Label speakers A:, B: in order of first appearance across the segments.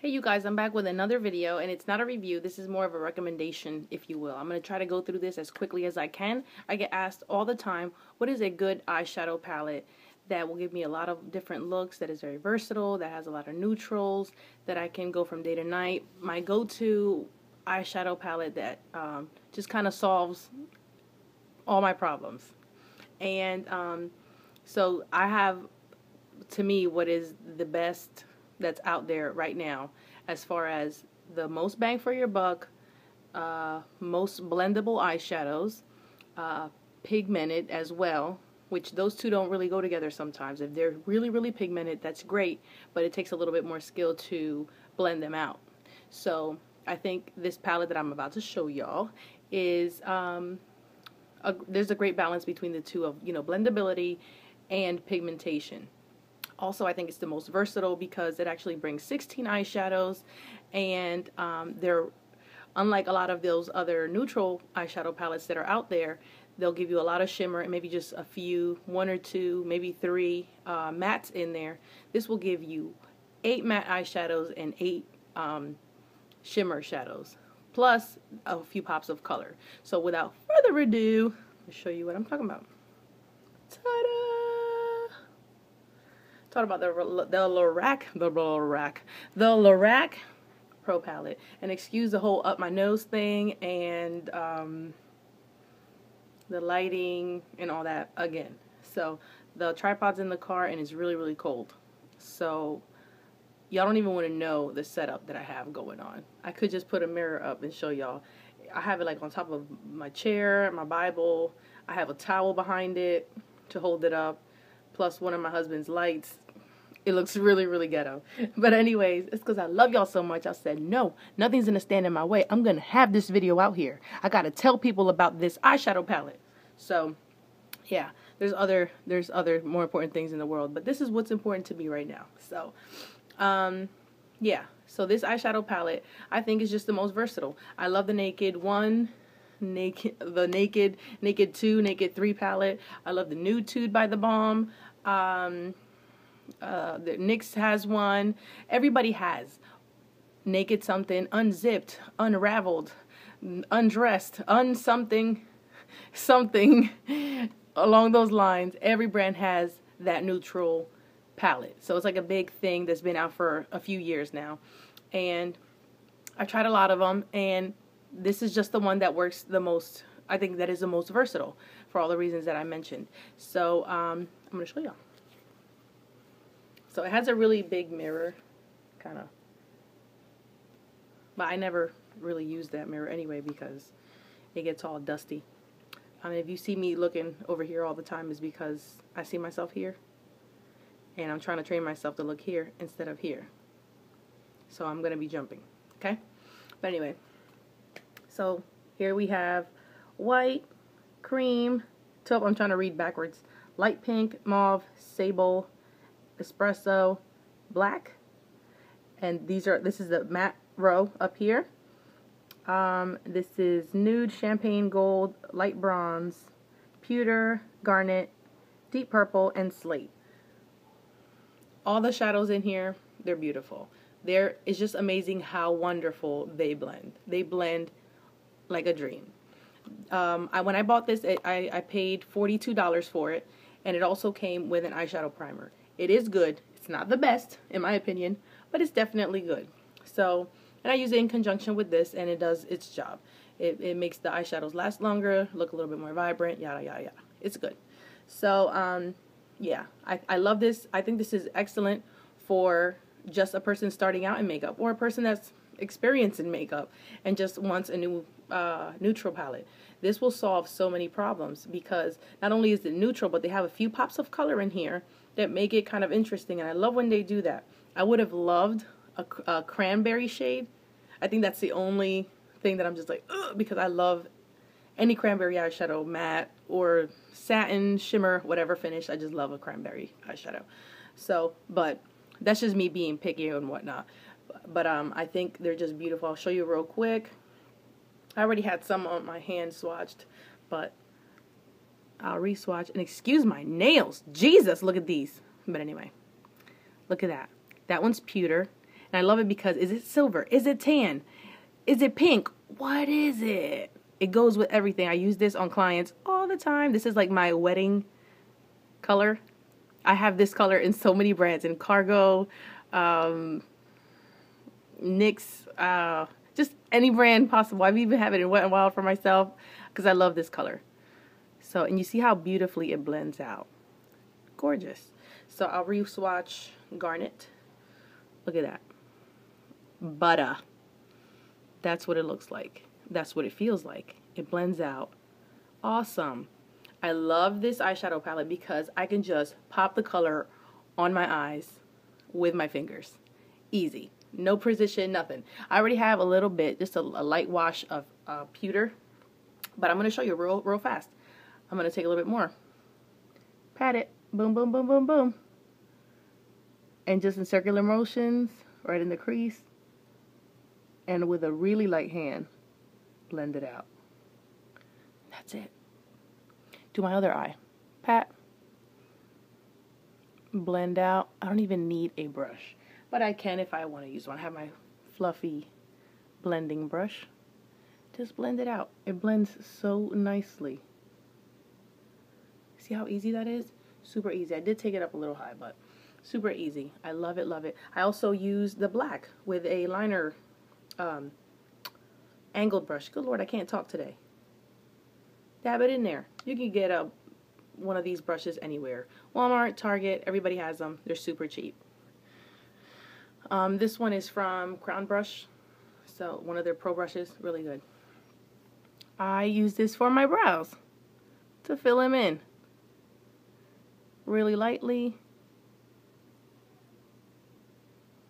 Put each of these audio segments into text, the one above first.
A: Hey you guys, I'm back with another video, and it's not a review. This is more of a recommendation, if you will. I'm going to try to go through this as quickly as I can. I get asked all the time, what is a good eyeshadow palette that will give me a lot of different looks, that is very versatile, that has a lot of neutrals, that I can go from day to night. My go-to eyeshadow palette that just kind of solves all my problems. And so I have, to me, what is the best that's out there right now as far as the most bang for your buck, most blendable eyeshadows, pigmented as well, which those two don't really go together sometimes. If they're really pigmented, that's great, but it takes a little bit more skill to blend them out. So I think this palette that I'm about to show y'all is there's a great balance between the two of, blendability and pigmentation. Also, I think it's the most versatile because it actually brings 16 eyeshadows, and they're unlike a lot of those other neutral eyeshadow palettes that are out there. They'll give you a lot of shimmer and maybe just a few, one or two, maybe three mattes in there. This will give you 8 matte eyeshadows and 8 shimmer shadows, plus a few pops of color. So without further ado, I'll show you what I'm talking about. Ta-da! Talk about the Lorac Pro Palette. And excuse the whole up my nose thing and the lighting and all that again. So the tripod's in the car and it's really cold. So y'all don't even want to know the setup that I have going on. I could just put a mirror up and show y'all. I have it like on top of my chair, my Bible. I have a towel behind it to hold it up, plus one of my husband's lights. It looks really ghetto. But anyways, it's because I love y'all so much. I said, no, nothing's going to stand in my way. I'm going to have this video out here. I got to tell people about this eyeshadow palette. So, yeah, there's other more important things in the world. But this is what's important to me right now. So, yeah. So this eyeshadow palette, I think, is just the most versatile. I love the Naked 1, Naked 2, Naked 3 palette. I love the Nude by The Balm. The NYX has one. Everybody has Naked something, Unzipped, Unraveled, Undressed, something along those lines. Every brand has that neutral palette. So it's like a big thing that's been out for a few years now. And I tried a lot of them, and this is just the one that works the most. I think that is the most versatile for all the reasons that I mentioned. So I'm going to show y'all. So it has a really big mirror, kind of. But I never really use that mirror anyway because it gets all dusty. I mean, if you see me looking over here all the time, is because I see myself here. And I'm trying to train myself to look here instead of here. So I'm going to be jumping, okay? But anyway, so here we have white, cream, taupe, I'm trying to read backwards, light pink, mauve, sable, espresso, black, and this is the matte row up here. This is nude, champagne gold, light bronze, pewter, garnet, deep purple, and slate. All the shadows in here, they're beautiful. It's just amazing how wonderful they blend. They blend like a dream. When I bought this, I paid $42 for it, and it also came with an eyeshadow primer. It is good. It's not the best, in my opinion, but it's definitely good. So, and I use it in conjunction with this, and it does its job. It makes the eyeshadows last longer, look a little bit more vibrant, yada, yada, yada. It's good. So, yeah, I love this. I think this is excellent for just a person starting out in makeup, or a person that's experienced in makeup and just wants a new neutral palette. This will solve so many problems because not only is it neutral, but they have a few pops of color in here that make it kind of interesting, and I love when they do that. I would have loved a cranberry shade. I think that's the only thing that I'm just like, ugh, because I love any cranberry eyeshadow, matte or satin, shimmer, whatever finish. I just love a cranberry eyeshadow. So, but that's just me being picky and whatnot. But I think they're just beautiful. I'll show you real quick. I already had some on my hand swatched, but I'll re-swatch. And excuse my nails. Jesus, look at these. But anyway, look at that. That one's pewter. And I love it because, is it silver? Is it tan? Is it pink? What is it? It goes with everything. I use this on clients all the time. This is like my wedding color. I have this color in so many brands, in Cargo, NYX, just any brand possible. I've even have it in Wet n Wild for myself because I love this color. So, and you see how beautifully it blends out. Gorgeous. So I'll re-swatch Garnet. Look at that. Butter. That's what it looks like. That's what it feels like. It blends out. Awesome. I love this eyeshadow palette because I can just pop the color on my eyes with my fingers. Easy. No precision, nothing. I already have a little bit, just a light wash of pewter. But I'm going to show you real fast. I'm going to take a little bit more. Pat it. Boom, boom, boom, boom, boom. And just in circular motions, right in the crease. And with a really light hand, blend it out. That's it. Do my other eye. Pat. Blend out. I don't even need a brush. But I can if I want to use one. I have my fluffy blending brush. Just blend it out. It blends so nicely. See how easy that is? Super easy. I did take it up a little high, but super easy. I love it, love it. I also use the black with a liner angled brush. Good Lord, I can't talk today. Dab it in there. You can get one of these brushes anywhere. Walmart, Target, everybody has them. They're super cheap. This one is from Crown Brush. So one of their pro brushes, really good. I use this for my brows to fill them in. Really lightly.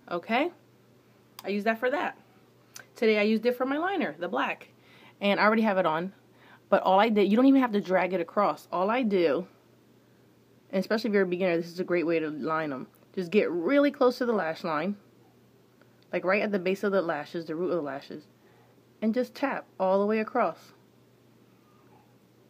A: Okay. I use that for that. Today I used it for my liner, the black. And I already have it on. But all I did, you don't even have to drag it across. All I do, and especially if you're a beginner, this is a great way to line them. Just get really close to the lash line. Like right at the base of the lashes, the root of the lashes. And just tap all the way across.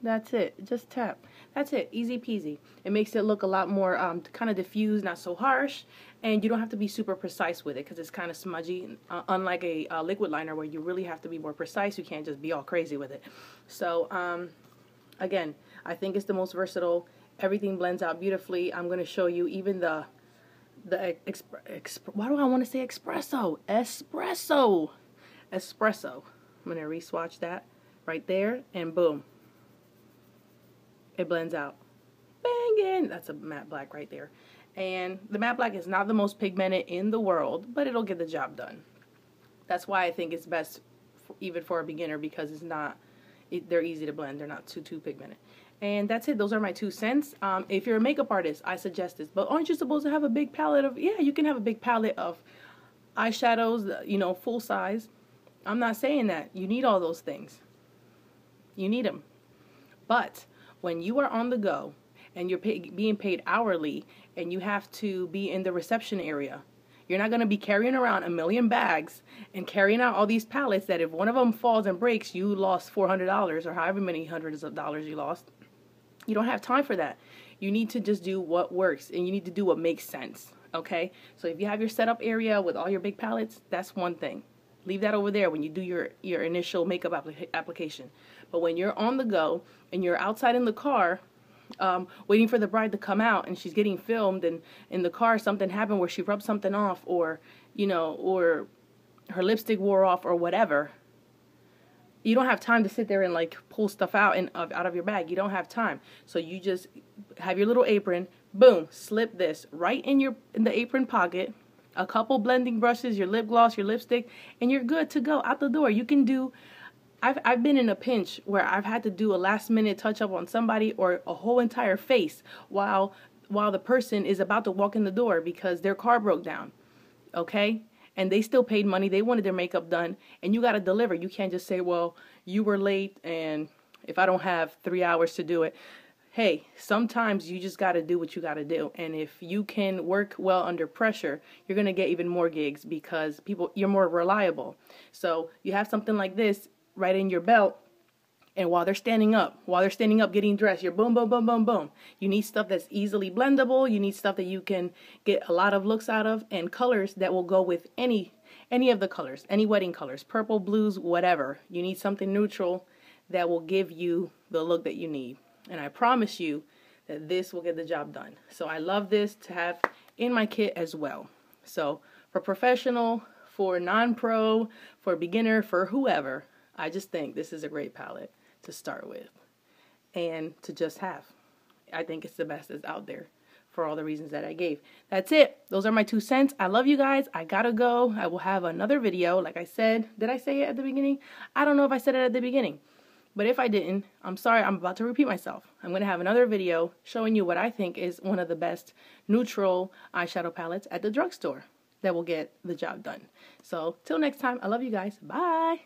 A: That's it. Just tap. That's it. Easy peasy. It makes it look a lot more kind of diffused, not so harsh. And you don't have to be super precise with it because it's kind of smudgy. Unlike a liquid liner where you really have to be more precise. You can't just be all crazy with it. So, again, I think it's the most versatile. Everything blends out beautifully. I'm going to show you even why do I want to say espresso? Espresso. Espresso. I'm going to re-swatch that right there. And boom. It blends out. Banging! That's a matte black right there. And the matte black is not the most pigmented in the world, but it'll get the job done. That's why I think it's best even for a beginner because they're easy to blend. They're not too pigmented. And that's it. Those are my 2 cents. If you're a makeup artist, I suggest this. But aren't you supposed to have a big palette of... Yeah, you can have a big palette of eyeshadows, you know, full size. I'm not saying that. You need all those things. You need them. But when you are on the go and you're being paid hourly and you have to be in the reception area, you're not going to be carrying around a million bags and carrying out all these palettes that if one of them falls and breaks, you lost $400 or however many hundreds of dollars you lost. You don't have time for that. You need to just do what works and you need to do what makes sense. Okay? So if you have your setup area with all your big palettes, that's one thing. Leave that over there when you do your initial makeup application. But when you're on the go and you're outside in the car waiting for the bride to come out and she's getting filmed and in the car something happened where she rubbed something off or, you know, or her lipstick wore off or whatever, you don't have time to sit there and like pull stuff out out of your bag. You don't have time. So you just have your little apron, boom, slip this right in the apron pocket. A couple blending brushes, your lip gloss, your lipstick, and you're good to go out the door. You can do, I've been in a pinch where I've had to do a last minute touch up on somebody or a whole entire face while the person is about to walk in the door because their car broke down. Okay? And they still paid money. They wanted their makeup done. And you got to deliver. You can't just say, well, you were late and if I don't have 3 hours to do it. Hey, sometimes you just got to do what you got to do. And if you can work well under pressure, you're going to get even more gigs because you're more reliable. So you have something like this right in your belt. And while they're standing up getting dressed, you're boom, boom, boom, boom, boom. You need stuff that's easily blendable. You need stuff that you can get a lot of looks out of, and colors that will go with any of the colors, any wedding colors, purple, blues, whatever. You need something neutral that will give you the look that you need. And I promise you that this will get the job done. So I love this to have in my kit as well. So for professional, for non-pro, for beginner, for whoever, I just think this is a great palette to start with and to just have. I think it's the best that's out there for all the reasons that I gave. That's it. Those are my 2 cents. I love you guys. I gotta go. I will have another video. Like I said, did I say it at the beginning? I don't know if I said it at the beginning. But if I didn't, I'm sorry, I'm about to repeat myself. I'm going to have another video showing you what I think is one of the best neutral eyeshadow palettes at the drugstore that will get the job done. So, till next time, I love you guys. Bye!